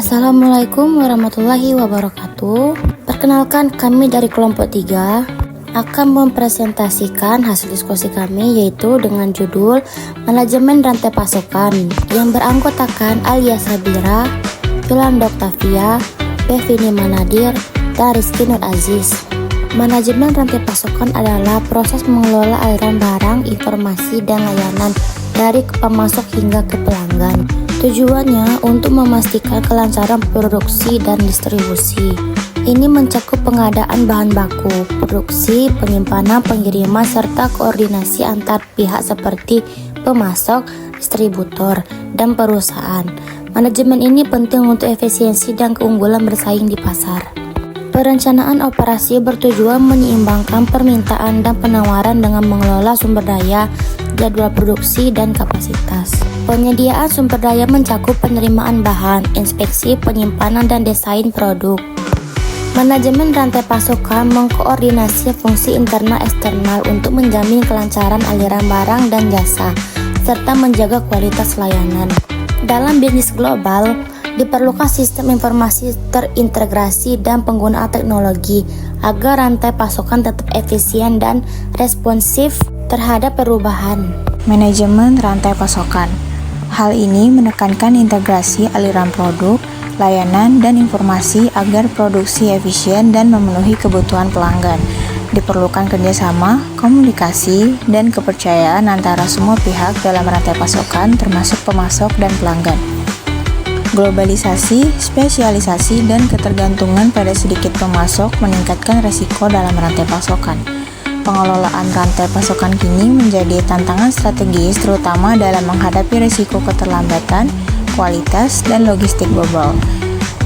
Assalamualaikum warahmatullahi wabarakatuh. Perkenalkan, kami dari kelompok 3 akan mempresentasikan hasil diskusi kami, yaitu dengan judul Manajemen Rantai Pasokan, yang beranggotakan Alia Sabira, Yolanda Octavia, Bevini Manadir, dan Rizky Nur Aziz. Manajemen rantai pasokan adalah proses mengelola aliran barang, informasi, dan layanan dari pemasok hingga ke pelanggan. Tujuannya untuk memastikan kelancaran produksi dan distribusi. Ini mencakup pengadaan bahan baku, produksi, penyimpanan, pengiriman, serta koordinasi antar pihak seperti pemasok, distributor, dan perusahaan. Manajemen ini penting untuk efisiensi dan keunggulan bersaing di pasar. Perencanaan operasi bertujuan menyeimbangkan permintaan dan penawaran dengan mengelola sumber daya, jadwal produksi, dan kapasitas. Penyediaan sumber daya mencakup penerimaan bahan, inspeksi, penyimpanan, dan desain produk. Manajemen rantai pasokan mengkoordinasi fungsi internal eksternal untuk menjamin kelancaran aliran barang dan jasa, serta menjaga kualitas layanan. Dalam bisnis global, diperlukan sistem informasi terintegrasi dan penggunaan teknologi agar rantai pasokan tetap efisien dan responsif terhadap perubahan. Manajemen rantai pasokan. Hal ini menekankan integrasi aliran produk, layanan, dan informasi agar produksi efisien dan memenuhi kebutuhan pelanggan. Diperlukan kerjasama, komunikasi, dan kepercayaan antara semua pihak dalam rantai pasokan, termasuk pemasok dan pelanggan. Globalisasi, spesialisasi, dan ketergantungan pada sedikit pemasok meningkatkan resiko dalam rantai pasokan. Pengelolaan rantai pasokan kini menjadi tantangan strategis, terutama dalam menghadapi risiko keterlambatan, kualitas, dan logistik global.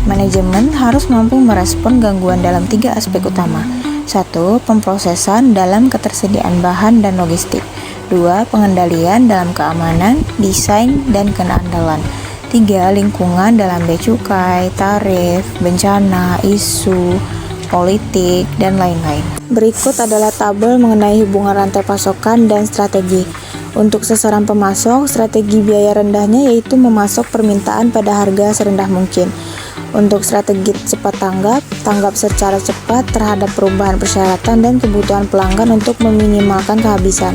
Manajemen harus mampu merespon gangguan dalam 3 aspek utama. 1. Pemprosesan dalam ketersediaan bahan dan logistik. 2. Pengendalian dalam keamanan, desain, dan keandalan. 3. Lingkungan dalam bea cukai, tarif, bencana, isu, politik, dan lain-lain. Berikut adalah tabel mengenai hubungan rantai pasokan dan strategi. Untuk sasaran pemasok, strategi biaya rendahnya yaitu memasok permintaan pada harga serendah mungkin. Untuk strategi cepat tanggap secara cepat terhadap perubahan persyaratan dan kebutuhan pelanggan untuk meminimalkan kehabisan.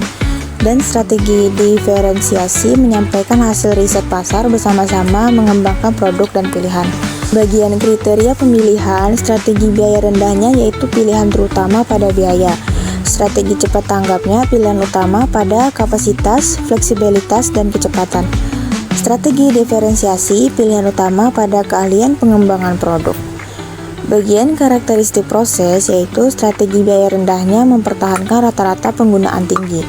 Dan strategi diferensiasi menyampaikan hasil riset pasar bersama-sama mengembangkan produk dan pilihan. Bagian kriteria pemilihan, strategi biaya rendahnya yaitu pilihan terutama pada biaya. Strategi cepat tanggapnya pilihan utama pada kapasitas, fleksibilitas, dan kecepatan. Strategi diferensiasi pilihan utama pada keahlian pengembangan produk. Bagian karakteristik proses yaitu strategi biaya rendahnya mempertahankan rata-rata penggunaan tinggi.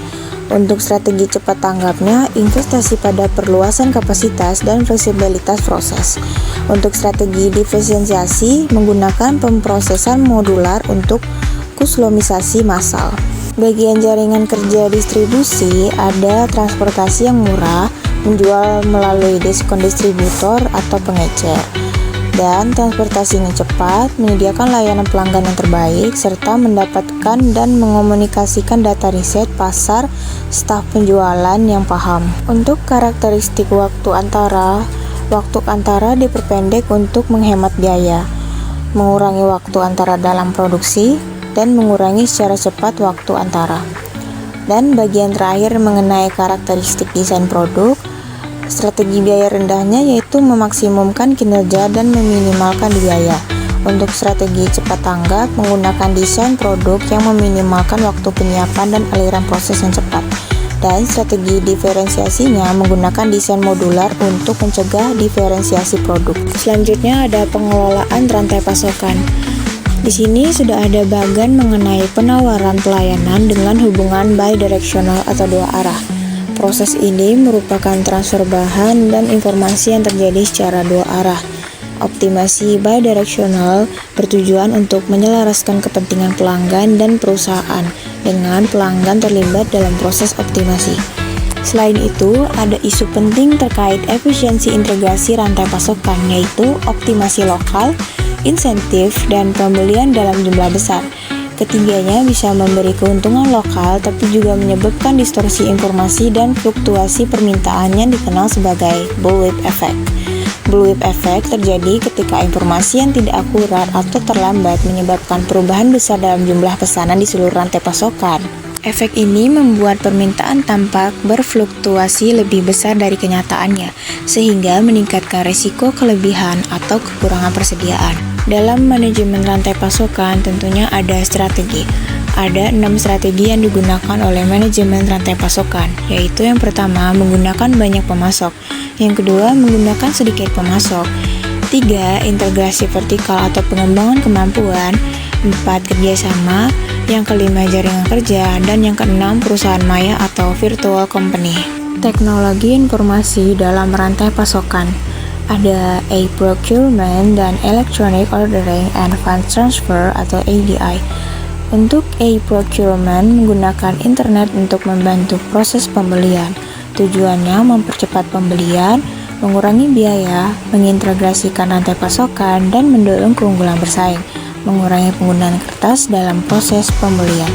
Untuk strategi cepat tanggapnya, investasi pada perluasan kapasitas dan fleksibilitas proses. Untuk strategi diferensiasi, menggunakan pemrosesan modular untuk kuslomisasi massal. Bagian jaringan kerja distribusi, ada transportasi yang murah, menjual melalui diskon distributor atau pengecer. Dan transportasinya cepat, menyediakan layanan pelanggan yang terbaik, serta mendapatkan dan mengomunikasikan data riset pasar staf penjualan yang paham. Untuk karakteristik waktu antara diperpendek untuk menghemat biaya, mengurangi waktu antara dalam produksi, dan mengurangi secara cepat waktu antara. Dan bagian terakhir mengenai karakteristik desain produk, strategi biaya rendahnya yaitu memaksimumkan kinerja dan meminimalkan biaya. Untuk strategi cepat tanggap, menggunakan desain produk yang meminimalkan waktu penyiapan dan aliran proses yang cepat. Dan strategi diferensiasinya menggunakan desain modular untuk mencegah diferensiasi produk. Selanjutnya ada pengelolaan rantai pasokan. Di sini sudah ada bagan mengenai penawaran pelayanan dengan hubungan bidirectional atau 2 arah. Proses ini merupakan transfer bahan dan informasi yang terjadi secara 2 arah. Optimasi bidirectional bertujuan untuk menyelaraskan kepentingan pelanggan dan perusahaan dengan pelanggan terlibat dalam proses optimasi. Selain itu, ada isu penting terkait efisiensi integrasi rantai pasokan, yaitu optimasi lokal, insentif, dan pembelian dalam jumlah besar. Ketiganya bisa memberi keuntungan lokal, tapi juga menyebabkan distorsi informasi dan fluktuasi permintaan yang dikenal sebagai bullwhip effect. Blue wave effect terjadi ketika informasi yang tidak akurat atau terlambat menyebabkan perubahan besar dalam jumlah pesanan di seluruh rantai pasokan. Efek ini membuat permintaan tampak berfluktuasi lebih besar dari kenyataannya, sehingga meningkatkan risiko kelebihan atau kekurangan persediaan. Dalam manajemen rantai pasokan tentunya ada strategi. Ada 6 strategi yang digunakan oleh manajemen rantai pasokan, yaitu yang pertama menggunakan banyak pemasok, yang kedua menggunakan sedikit pemasok, 3 integrasi vertikal atau pengembangan kemampuan, 4 kerjasama, yang kelima jaringan kerja, dan yang keenam perusahaan maya atau virtual company. Teknologi informasi dalam rantai pasokan. Ada e-procurement dan electronic ordering and funds transfer atau EDI. Untuk e-procurement menggunakan internet untuk membantu proses pembelian. Tujuannya mempercepat pembelian, mengurangi biaya, mengintegrasikan rantai pasokan, dan mendorong keunggulan bersaing, mengurangi penggunaan kertas dalam proses pembelian.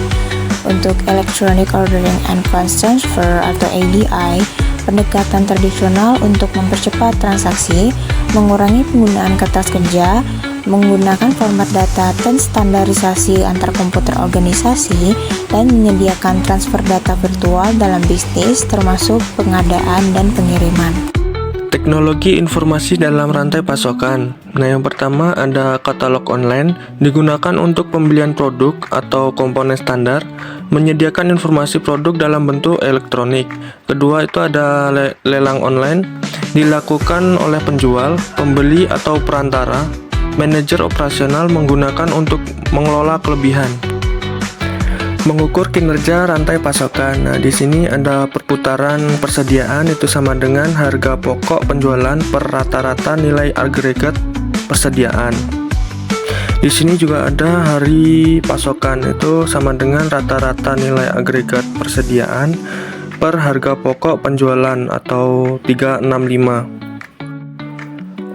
Untuk electronic ordering and funds transfer atau EDI, pendekatan tradisional untuk mempercepat transaksi, mengurangi penggunaan kertas kerja, menggunakan format data dan standarisasi antar komputer organisasi, dan menyediakan transfer data virtual dalam bisnis termasuk pengadaan dan pengiriman. Teknologi informasi dalam rantai pasokan. Nah, yang pertama ada katalog online, digunakan untuk pembelian produk atau komponen standar, menyediakan informasi produk dalam bentuk elektronik. Kedua itu ada lelang online, dilakukan oleh penjual, pembeli atau perantara. Manajer operasional menggunakan untuk mengelola kelebihan. Mengukur kinerja rantai pasokan. Nah, di sini ada perputaran persediaan itu sama dengan harga pokok penjualan per rata-rata nilai agregat persediaan. Di sini juga ada hari pasokan itu sama dengan rata-rata nilai agregat persediaan per harga pokok penjualan atau 365.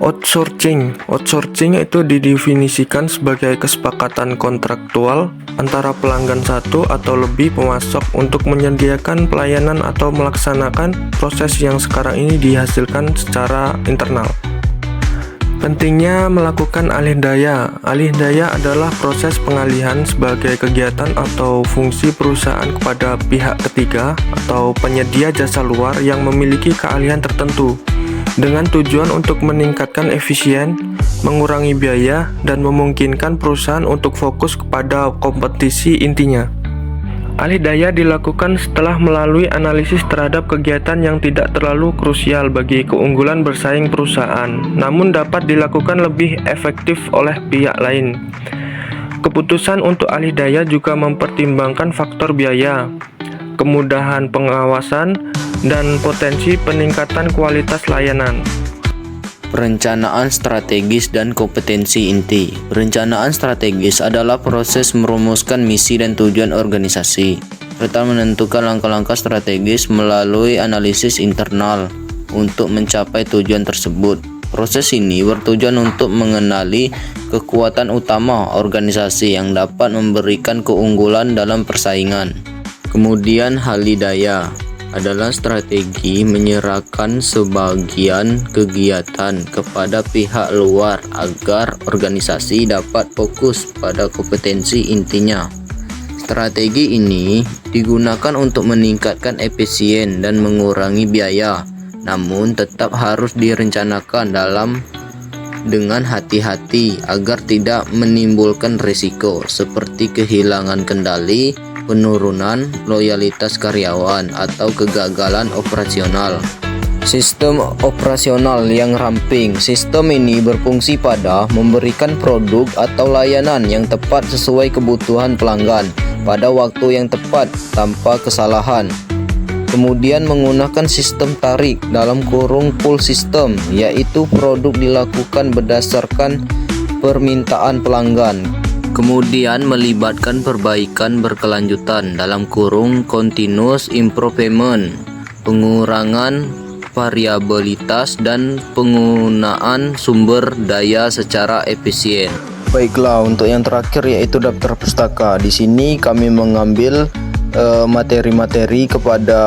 Outsourcing itu didefinisikan sebagai kesepakatan kontraktual antara pelanggan satu atau lebih pemasok untuk menyediakan pelayanan atau melaksanakan proses yang sekarang ini dihasilkan secara internal. Pentingnya melakukan alih daya. Alih daya adalah proses pengalihan sebagai kegiatan atau fungsi perusahaan kepada pihak ketiga atau penyedia jasa luar yang memiliki keahlian tertentu, dengan tujuan untuk meningkatkan efisien, mengurangi biaya, dan memungkinkan perusahaan untuk fokus kepada kompetisi intinya. Alih daya dilakukan setelah melalui analisis terhadap kegiatan yang tidak terlalu krusial bagi keunggulan bersaing perusahaan, namun dapat dilakukan lebih efektif oleh pihak lain. Keputusan untuk alih daya juga mempertimbangkan faktor biaya, kemudahan pengawasan, dan potensi peningkatan kualitas layanan. Perencanaan strategis dan kompetensi inti. Perencanaan strategis adalah proses merumuskan misi dan tujuan organisasi, serta menentukan langkah-langkah strategis melalui analisis internal untuk mencapai tujuan tersebut. Proses ini bertujuan untuk mengenali kekuatan utama organisasi yang dapat memberikan keunggulan dalam persaingan. Kemudian alih daya adalah strategi menyerahkan sebagian kegiatan kepada pihak luar agar organisasi dapat fokus pada kompetensi intinya. Strategi ini digunakan untuk meningkatkan efisien dan mengurangi biaya, namun tetap harus direncanakan dengan hati-hati agar tidak menimbulkan risiko seperti kehilangan kendali, penurunan loyalitas karyawan, atau kegagalan operasional. Sistem operasional yang ramping. Sistem ini berfungsi pada memberikan produk atau layanan yang tepat sesuai kebutuhan pelanggan pada waktu yang tepat tanpa kesalahan. Kemudian menggunakan sistem tarik (pull system), yaitu produk dilakukan berdasarkan permintaan pelanggan. Kemudian melibatkan perbaikan berkelanjutan (continuous improvement), pengurangan variabilitas, dan penggunaan sumber daya secara efisien. Baiklah, untuk yang terakhir yaitu daftar pustaka. Di sini kami mengambil materi-materi kepada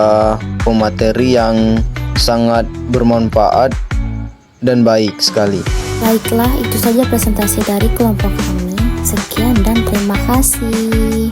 pemateri yang sangat bermanfaat dan baik sekali. Baiklah, itu saja presentasi dari kelompok kami. Sekian dan terima kasih.